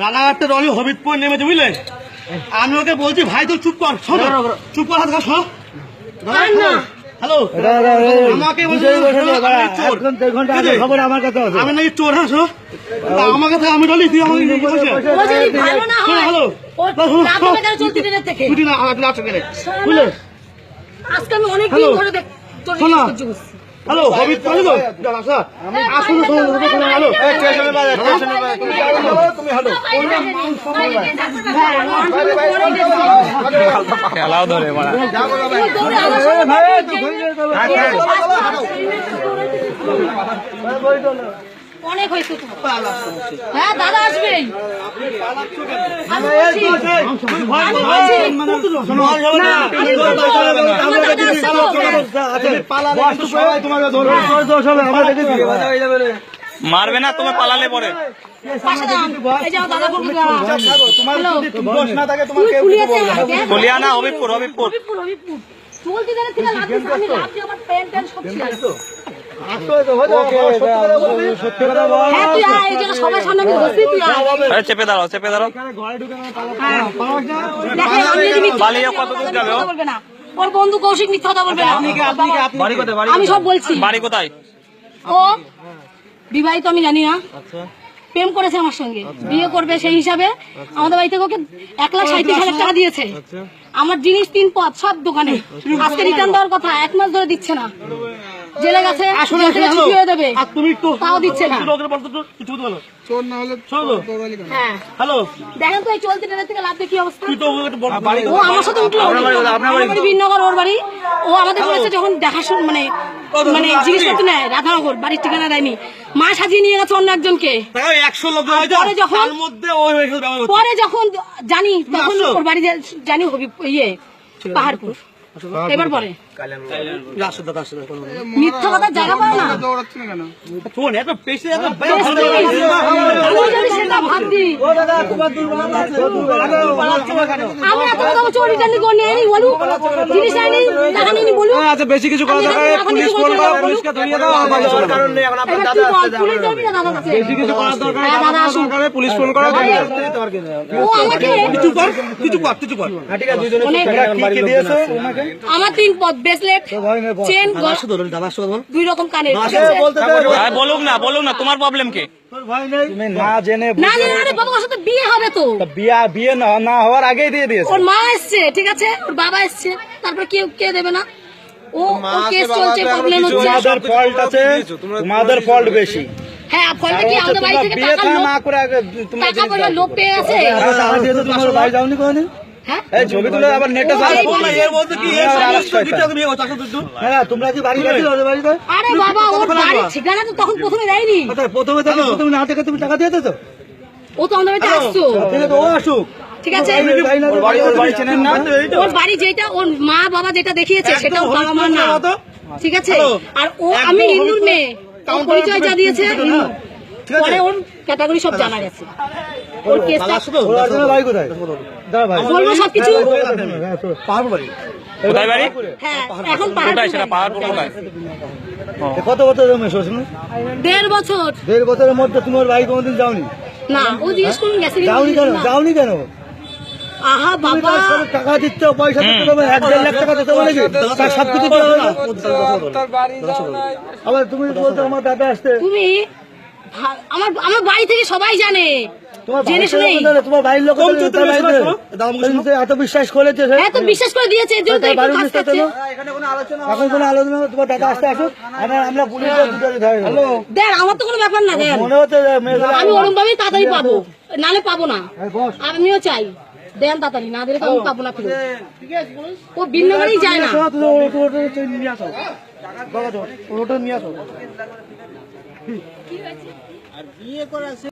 রানাঘাট রলি হবিবপুর নেমেছে বুঝলে। আমি ওকে বলছি ভাই তো চুপ কর, চুপ কর, হাত শোনো। হ্যালো, আমাকে খবর আমার কাছে আমি নাকি চোর। হ্যাঁ শোনো, আমার কাছে আমি ডলি, তুই আমাকে হ্যালো বুঝলে। আজকে আমি অনেক দিন ধরে হ্যালো হবিব তুমি হ্যালো খেলাও ধরে অনেক হয়েছে। হ্যাঁ দাদা আসবেই। মারবে না তোমার পালালে পরে। হবিবপুর হবিবপুর চেপে দাঁড়াও, চেপে দাঁড়াও। কত দূর যাবে? ওর বন্ধু কৌশিক মিথ্যা কথা বলবে না। আমি সব বলছি। বাড়ি কোথায়? ও বিবাহিত আমি জানি না, প্রেম করেছে আমার সঙ্গে, বিয়ে করবে সেই হিসাবে আমাদের বাড়ি থেকে ওকে 1,37,000 টাকা দিয়েছে। আমার জিনিস 3 পথ সব দোকানে, আজকে রিটার্ন দেওয়ার কথা, 1 মাস ধরে দিচ্ছে না। জেলে গেছে, ছুটি হয়ে দেবে, তাও দিচ্ছে না। হ্যালো দেখেন তো এই চলতি ট্রেনের থেকে লাভ দিয়ে কি অবস্থা। ও আমার সাথে উঠলো, বিনগর ওর বাড়ি। ও আমাদের বলেছে যখন দেখাশোনা মানে জিনিসপত্র নেয় রাধানগর, বাড়ির ঠিকানা দেয়নি, মা সাজিয়ে নিয়ে গেছে অন্য একজনকে। পরে যখন জানি তখন ওর বাড়ি জানি হবি ইয়ে পাহাড়পুর। এবার পরে মিথ্যা কথা জায়গা পায় না। বেশি কিছু করা দরকার, পুলিশ ফোন করো, পুলিশকে ধরিয়ে দাও। বেশি কিছু করা দরকার, পুলিশ ফোন করো। কিছু কর, কিছু কর, কিছু কর। আমার 3 পদ, ব্রেসলেট, চেন, 2 রকম কানের। বলুক না তোমার প্রবলেম কি? না জেনে বাবার সাথে বিয়ে হবে তো, বিয়ে না হওয়ার আগেই দিয়ে দিয়েছে। ওর মা এসছে, ঠিক আছে, ওর বাবা এসছে, তারপরে কে দেবে না? ও কেস চলছে, প্রবলেম হচ্ছে। তোমাদের ফল্ট আছে, তোমাদের ফল্ট বেশি। হ্যাঁ, ফলটা কি আমাদের বাড়ি থেকে টাকা না করে টাকা পয়সা লোভ পেয়ে আছে। তোমার ভাই যাওনি কোন? হ্যাঁ ছবি তুলে আবার নেটে তোমরা কি বাড়ি গেছো? আরে বাবা, ওর বাড়ি ঠিকানা তো তখন প্রথমে দেয়নি। প্রথমে না থেকে তুমি টাকা দিয়ে দিয়েছো? ও তো আমাদের বাড়িতে আসতো। ও আসুক, ঠিক আছে। ওর বাড়ি যেটা, ওর মা বাবা যেটা দেখিয়েছে সেটা ওর বাবা মা না, ঠিক আছে। আর ও আমি হিন্দুর মেয়ে, পরিচয় যা দিয়েছে হিন্দু, পরে ওর ক্যাটাগরি সব জানা গেছে। ওর কেসটা বলবো সবকিছু। কোথায় বাড়ি? হ্যাঁ, এখন পাহাড়পুর কোথায়? কত বছর? 1.5 বছর। 1.5 বছরের মধ্যে তোমার ভাই কোনদিন যাওনি? না, ও জিজ্ঞেস করুন গেছে। যাওনি কেন? আহা বাবা, টাকা দিচ্ছ, পয়সা দিচ্ছ, 1-1.5 লাখ টাকা দিতে বলেছি, তার সবকিছু আবার তুমি বলছো আমার দাদা আসতে। তুমি আমার বাড়ি থেকে সবাই জানে, জেনে শুনে তোমার বাড়ির লোক এত বিশ্বাস করেছে, এত বিশ্বাস করে দিয়েছে। এখন কোনো আলোচনা, তোমার দাদা আসতে আসুক, আমরা পুলিশ দেখ, আমার তো কোনো ব্যাপার না। মনে হচ্ছে আমি ওরম ভাবেই তাড়াতাড়ি পাবো, নালে পাবো না। আমিও চাই দেন তাড়াতাড়ি, না দিলে তো আমি পাবো না। ও বিন্নবারই যায় না। নিয়ে আসো।